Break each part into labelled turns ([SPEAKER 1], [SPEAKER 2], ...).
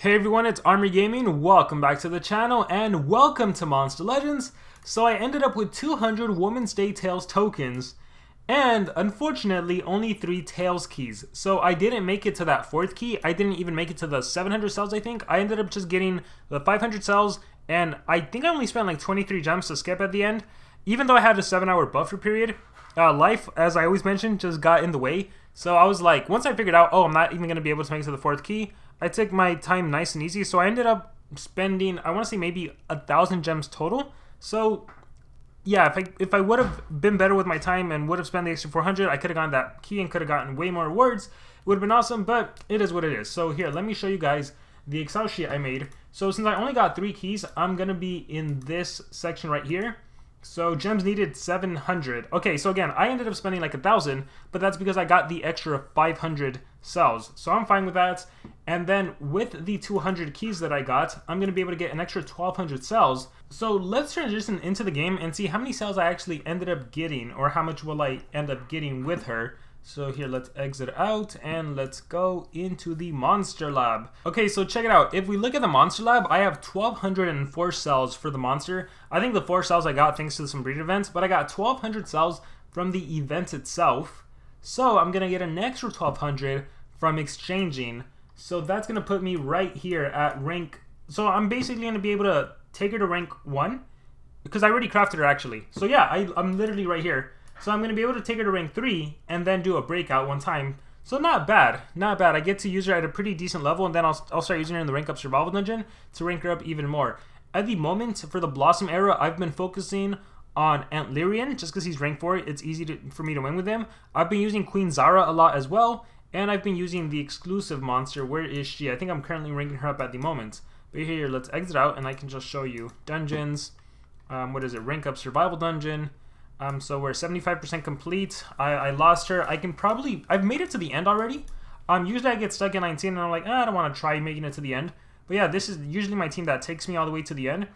[SPEAKER 1] Hey everyone, it's Army Gaming. Welcome back to the channel and welcome to Monster Legends. So I ended up with 200 Women's Day Tails tokens and unfortunately only 3 Tails keys. So I didn't make it to that 4th key. I didn't even make it to the 700 cells, I think. I ended up just getting the 500 cells and I think I only spent like 23 gems to skip at the end. Even though I had a 7-hour buffer period, life, as I always mentioned, just got in the way. So I was like, once I figured out, oh, I'm not even going to be able to make it to the 4th key, I took my time nice and easy. So I ended up spending, I want to say maybe 1,000 gems total. So yeah, if I would have been better with my time and would have spent the extra 400, I could have gotten that key and could have gotten way more rewards. It would have been awesome, but it is what it is. So here, let me show you guys the Excel sheet I made. So since I only got 3 keys, I'm going to be in this section right here. So gems needed 700. Okay, so again, I ended up spending like 1,000, but that's because I got the extra 500 cells. So I'm fine with that. And then with the 200 keys that I got, I'm going to be able to get an extra 1,200 cells. So let's transition into the game and see how many cells I actually ended up getting, or how much will I end up getting with her. So here, let's exit out and let's go into the Monster Lab. Okay, so check it out. If we look at the Monster Lab, I have 1,204 cells for the monster. I think the 4 cells I got thanks to some breed events, but I got 1,200 cells from the event itself. So I'm going to get an extra 1,200 from exchanging. So that's going to put me right here at rank. So I'm basically going to be able to take her to rank 1 because I already crafted her actually. So yeah, I'm literally right here. So I'm going to be able to take her to rank 3 and then do a breakout one time. So not bad, not bad. I get to use her at a pretty decent level, and then I'll start using her in the rank up survival dungeon to rank her up even more. At the moment, for the Blossom era, I've been focusing on Liran just because he's rank 4. It's easy for me to win with him. I've been using Queen Zara a lot as well, and I've been using the exclusive monster. Where is she? I think I'm currently ranking her up at the moment. But here, let's exit out, and I can just show you dungeons. What is it? Rank up survival dungeon. So we're 75% complete. I lost her. I've made it to the end already. Usually I get stuck in 19 and I'm like, I don't want to try making it to the end. But yeah, this is usually my team that takes me all the way to the end.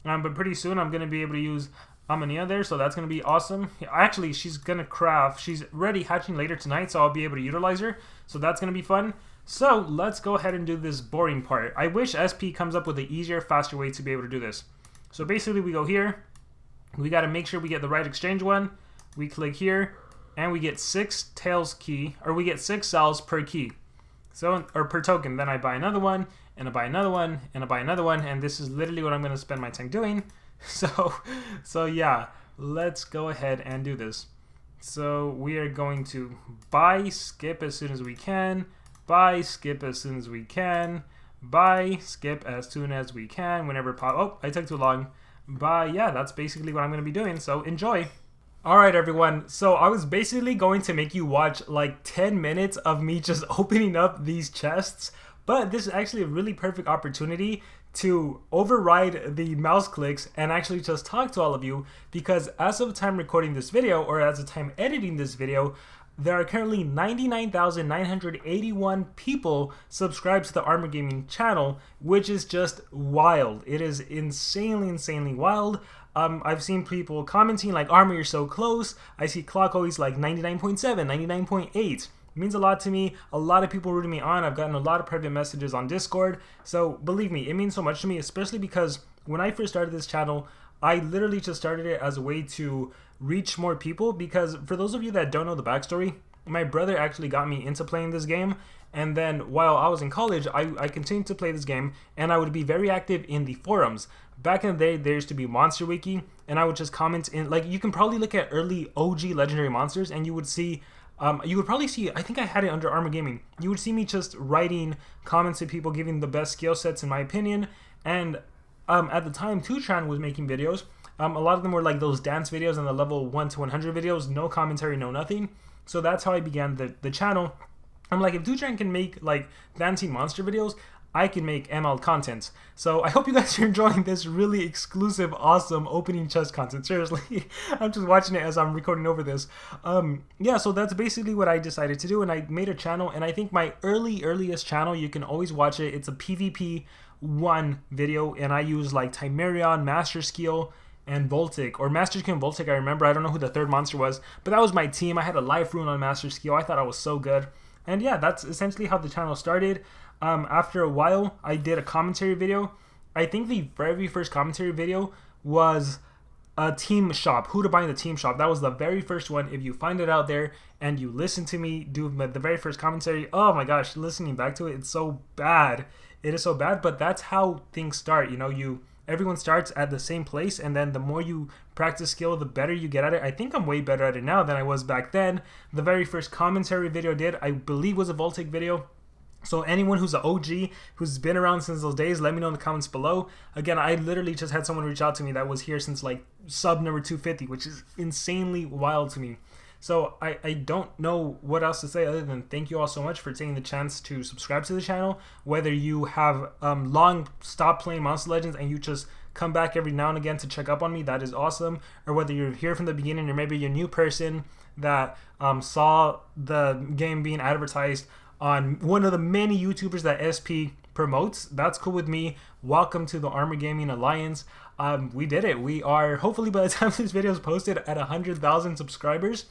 [SPEAKER 1] But pretty soon I'm going to be able to use Amania there, so that's going to be awesome. Actually, she's going to craft. She's ready hatching later tonight, so I'll be able to utilize her. So that's going to be fun. So let's go ahead and do this boring part. I wish SP comes up with an easier, faster way to be able to do this. So basically we go here. We got to make sure we get the right exchange one. We click here, and we get 6 tails key, or we get 6 cells per key. So, or per token. Then I buy another one, and I buy another one, and I buy another one, and this is literally what I'm going to spend my time doing. So yeah, let's go ahead and do this. So we are going to buy, skip as soon as we can, buy, skip as soon as we can, buy, skip as soon as we can, whenever pop. Oh, I took too long. But yeah, that's basically what I'm going to be doing, so enjoy. Alright everyone, so I was basically going to make you watch like 10 minutes of me just opening up these chests, but this is actually a really perfect opportunity to override the mouse clicks and actually just talk to all of you, because as of time recording this video, or as of time editing this video, there are currently 99,981 people subscribed to the Armor Gaming channel, which is just wild. It is insanely wild. I've seen people commenting like, Armor, you're so close. I see Clock always like 99.7, 99.8. It means a lot to me. A lot of people rooting me on. I've gotten a lot of private messages on Discord. So believe me, it means so much to me, especially because when I first started this channel, I literally just started it as a way to reach more people, because for those of you that don't know the backstory, my brother actually got me into playing this game, and then while I was in college, I continued to play this game, and I would be very active in the forums. Back in the day, there used to be Monster Wiki, and I would just comment in, like, you can probably look at early OG legendary monsters, and you would see, you would probably see, I think I had it under Armor Gaming, you would see me just writing comments to people, giving the best skill sets in my opinion, and at the time, 2tran was making videos. A lot of them were like those dance videos and the level 1 to 100 videos, no commentary, no nothing. So that's how I began the channel. I'm like, if 2tran can make like dancing monster videos, I can make ML content. So I hope you guys are enjoying this really exclusive, awesome opening chest content. Seriously, I'm just watching it as I'm recording over this. Yeah, so that's basically what I decided to do, and I made a channel, and I think my earliest channel, you can always watch it. It's a PvP 1 video, and I use like Timerion, Master Skill, and Voltic, or Master Skill and Voltic. I remember, I don't know who the 3rd monster was, but that was my team. I had a life rune on Master Skill. I thought I was so good. And yeah, that's essentially how the channel started. After a while, I did a commentary video. I think the very first commentary video was a team shop, who to buy in the team shop. That was the very first one. If you find it out there and you listen to me do the very first commentary, oh my gosh, listening back to it, it's so bad. It is so bad, but that's how things start. You know, everyone starts at the same place, and then the more you practice skill, the better you get at it. I think I'm way better at it now than I was back then. The very first commentary video I did, I believe, was a Voltic video. So anyone who's an OG, who's been around since those days, let me know in the comments below. Again, I literally just had someone reach out to me that was here since like sub number 250, which is insanely wild to me. So I don't know what else to say other than thank you all so much for taking the chance to subscribe to the channel. Whether you have long stopped playing Monster Legends and you just come back every now and again to check up on me, that is awesome. Or whether you're here from the beginning, or maybe you're a new person that saw the game being advertised on one of the many YouTubers that SP promotes, that's cool with me. Welcome to the Armor Gaming Alliance. We did it. We are, hopefully by the time this video is posted, at 100,000 subscribers.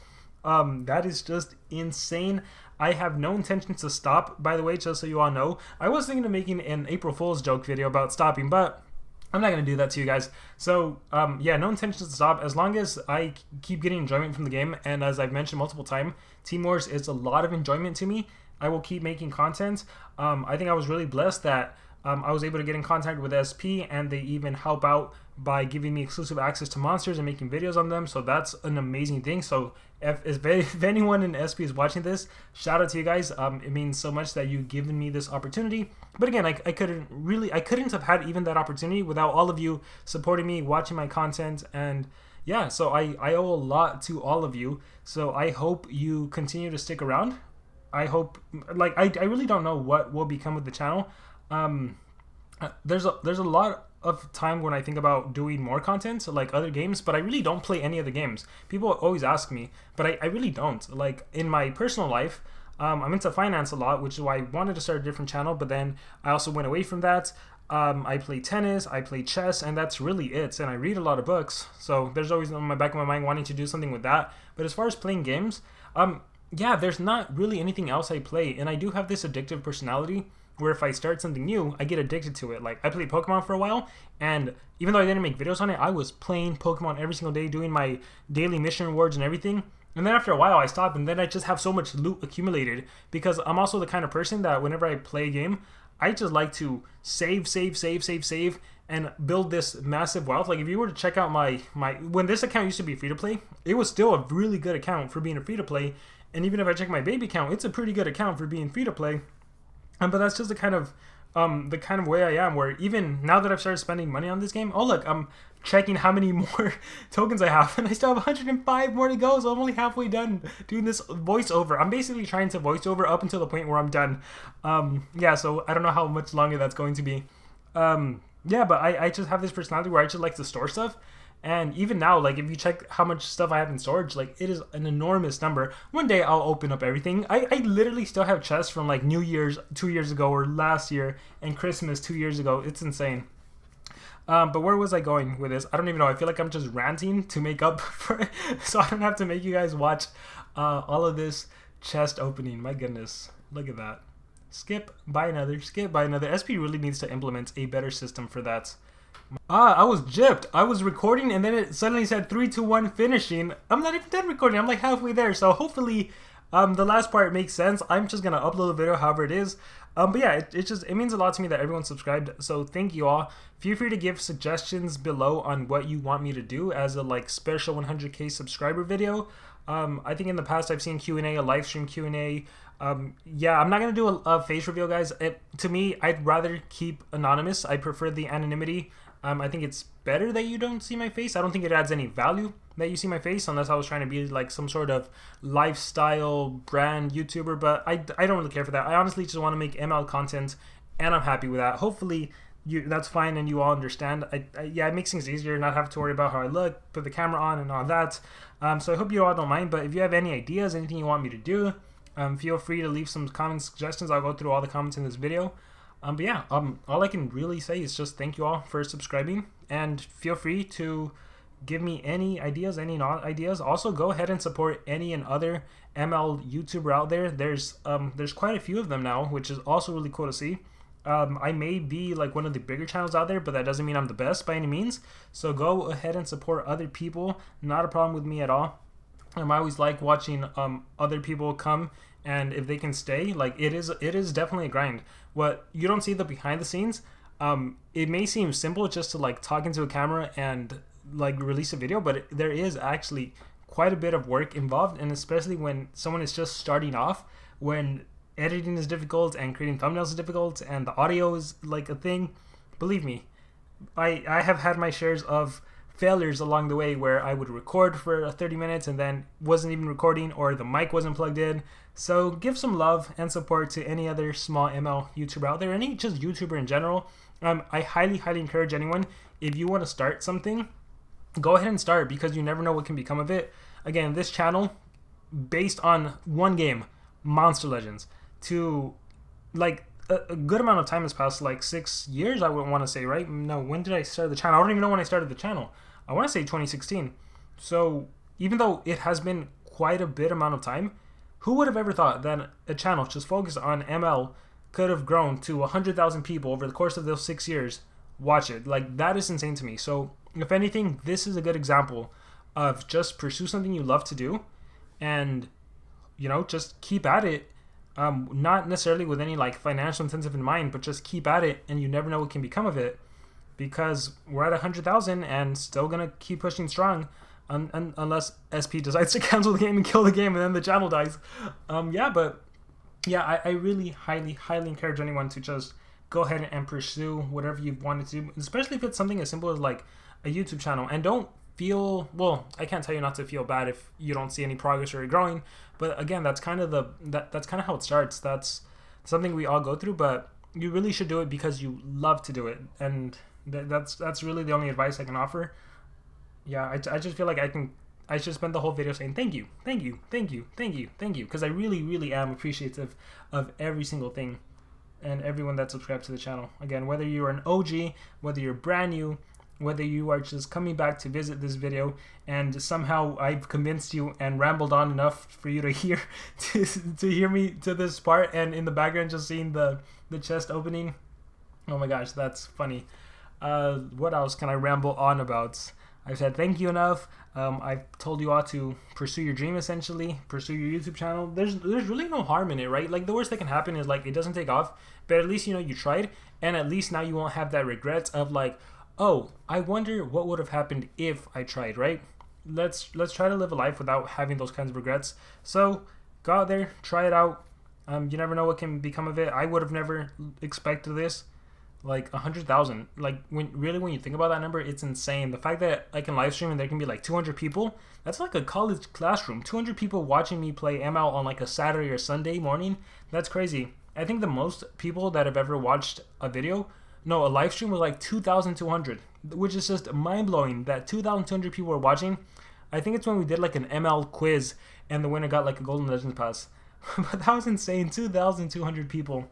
[SPEAKER 1] That is just insane. I have no intentions to stop, by the way, just so you all know. I was thinking of making an April Fool's joke video about stopping, but I'm not going to do that to you guys. So, yeah, no intentions to stop. As long as I keep getting enjoyment from the game, and as I've mentioned multiple times, Team Wars is a lot of enjoyment to me. I will keep making content. I think I was really blessed that I was able to get in contact with SP, and they even help out by giving me exclusive access to monsters and making videos on them. So that's an amazing thing. So if anyone in SP is watching this, shout out to you guys. It means so much that you've given me this opportunity. But again, I couldn't have had even that opportunity without all of you supporting me, watching my content, and yeah, so I owe a lot to all of you. So I hope you continue to stick around. I hope, like, I really don't know what will become with the channel. There's a lot of time when I think about doing more content, like other games, but I really don't play any other games. People always ask me, but I really don't. Like, in my personal life, I'm into finance a lot, which is why I wanted to start a different channel, but then I also went away from that. I play tennis, I play chess, and that's really it. And I read a lot of books, so there's always in my back of my mind wanting to do something with that. But as far as playing games, yeah, there's not really anything else I play, and I do have this addictive personality where if I start something new, I get addicted to it. Like, I played Pokemon for a while, and even though I didn't make videos on it, I was playing Pokemon every single day, doing my daily mission rewards and everything. And then after a while, I stopped, and then I just have so much loot accumulated, because I'm also the kind of person that whenever I play a game, I just like to save, and build this massive wealth. Like, if you were to check out my when this account used to be free to play, it was still a really good account for being a free to play. And even if I check my baby account, it's a pretty good account for being free to play. But that's just the kind of way I am, where even now that I've started spending money on this game, oh look, I'm checking how many more tokens I have, and I still have 105 more to go, so I'm only halfway done doing this voiceover. I'm basically trying to voiceover up until the point where I'm done. Yeah, so I don't know how much longer that's going to be. Yeah, but I just have this personality where I just like to store stuff. And even now, like, if you check how much stuff I have in storage, like, it is an enormous number. One day I'll open up everything. I literally still have chests from like New Year's 2 years ago, or last year, and Christmas 2 years ago. It's insane. But where was I going with this? I don't even know. I feel like I'm just ranting to make up for it, so I don't have to make you guys watch all of this chest opening. My goodness, look at that. Skip, buy another, skip, buy another. SP really needs to implement a better system for that. I was gypped. I was recording, and then it suddenly said 3, 2, 1 finishing. I'm not even done recording. I'm like halfway there. So hopefully the last part makes sense. I'm just gonna upload the video however it is. But yeah, it means a lot to me that everyone subscribed. So thank you all. Feel free to give suggestions below on what you want me to do as a like special 100k subscriber video. I think in the past I've seen Q&A, a live stream Q&A. Yeah, I'm not gonna do a face reveal, guys. To me, I'd rather keep anonymous. I prefer the anonymity. I think it's better that you don't see my face. I don't think it adds any value that you see my face, unless I was trying to be like some sort of lifestyle brand YouTuber, but I don't really care for that. I honestly just want to make ML content, and I'm happy with that. Hopefully that's fine and you all understand. Yeah, it makes things easier, not have to worry about how I look, put the camera on and all that. So I hope you all don't mind, but if you have any ideas, anything you want me to do, feel free to leave some comment suggestions. I'll go through all the comments in this video. But yeah, all I can really say is just thank you all for subscribing, and feel free to give me any ideas, any not ideas. Also, go ahead and support any and other ML YouTuber out there. There's quite a few of them now, which is also really cool to see. I may be like one of the bigger channels out there, but that doesn't mean I'm the best by any means. So go ahead and support other people. Not a problem with me at all. I always like watching other people come, and if they can stay, like it is definitely a grind. What you don't see the behind the scenes, it may seem simple just to like talk into a camera and like release a video, but there is actually quite a bit of work involved, and especially when someone is just starting off, when editing is difficult and creating thumbnails is difficult and the audio is like a thing. Believe me, I have had my shares of failures along the way where I would record for 30 minutes and then wasn't even recording, or the mic wasn't plugged in. So give some love and support to any other small ML YouTuber out there, any just YouTuber in general. I highly encourage anyone, if you want to start something, go ahead and start, because you never know what can become of it. Again, this channel, based on one game, Monster Legends, to like a good amount of time has passed, like 6 years, I would want to say, right? No, when did I start the channel? I don't even know when I started the channel. I want to say 2016. So even though it has been quite a bit amount of time, who would have ever thought that a channel just focused on ML could have grown to 100,000 people over the course of those 6 years watch it? Like, that is insane to me. So if anything, this is a good example of just pursue something you love to do, and you know, just keep at it. Not necessarily with any like financial incentive in mind, but just keep at it, and you never know what can become of it, because we're at 100,000 and still gonna keep pushing strong, unless SP decides to cancel the game and kill the game, and then the channel dies. I really highly encourage anyone to just go ahead and pursue whatever you've wanted to do, especially if it's something as simple as like a YouTube channel. And don't feel, well, I can't tell you not to feel bad if you don't see any progress or you're growing, but again, that's kind of that's kind of how it starts. That's something we all go through, but you really should do it because you love to do it, and that's really the only advice I can offer. Yeah, I just feel like I should spend the whole video saying thank you, because I really am appreciative of every single thing and everyone that subscribes to the channel. Again, whether you're an OG, whether you're brand new, whether you are just coming back to visit this video, and somehow I've convinced you and rambled on enough for you to hear to hear me to this part, and in the background just seeing the chest opening. Oh my gosh, that's funny. What else can I ramble on about? I've said thank you enough. I've told you all to pursue your dream, essentially. Pursue your YouTube channel. There's really no harm in it, right? Like, the worst that can happen is like it doesn't take off, but at least you know you tried, and at least now you won't have that regret of like, oh, I wonder what would have happened if I tried, right? Let's try to live a life without having those kinds of regrets. So go out there, try it out. You never know what can become of it. I would have never expected this. Like 100,000. Like, when you think about that number, it's insane. The fact that I can live stream and there can be like 200 people, that's like a college classroom. 200 people watching me play ML on like a Saturday or Sunday morning. That's crazy. I think the most people that have ever watched a live stream was like 2,200, which is just mind-blowing that 2,200 people were watching. I think it's when we did like an ML quiz and the winner got like a Golden Legends pass. But that was insane, 2,200 people.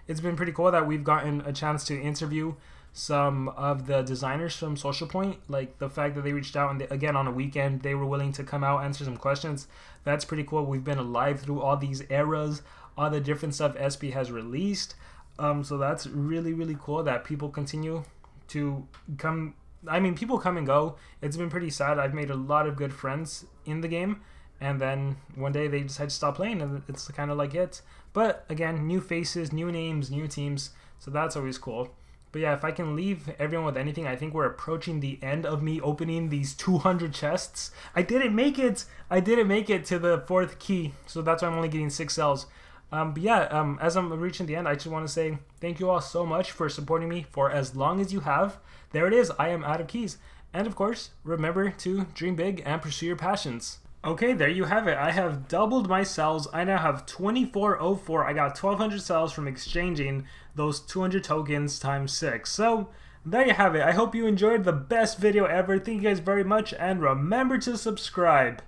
[SPEAKER 1] It's been pretty cool that we've gotten a chance to interview some of the designers from SocialPoint. Like, the fact that they reached out, and again, on a weekend, they were willing to come out, answer some questions. That's pretty cool. We've been alive through all these eras, all the different stuff SP has released. So that's really cool that people continue to come. I mean, people come and go. It's been pretty sad. I've made a lot of good friends in the game, and then one day they decide to stop playing, and it's kind of like it. But again, new faces, new names, new teams, so that's always cool. But yeah, if I can leave everyone with anything, I think we're approaching the end of me opening these 200 chests. I didn't make it to the 4th key, so that's why I'm only getting 6 cells. But yeah, as I'm reaching the end, I just want to say thank you all so much for supporting me for as long as you have. There it is, I am out of keys. And of course, remember to dream big and pursue your passions. Okay, there you have it. I have doubled my cells. I now have 2404. I got 1,200 cells from exchanging those 200 tokens times 6. So there you have it. I hope you enjoyed the best video ever. Thank you guys very much, and remember to subscribe.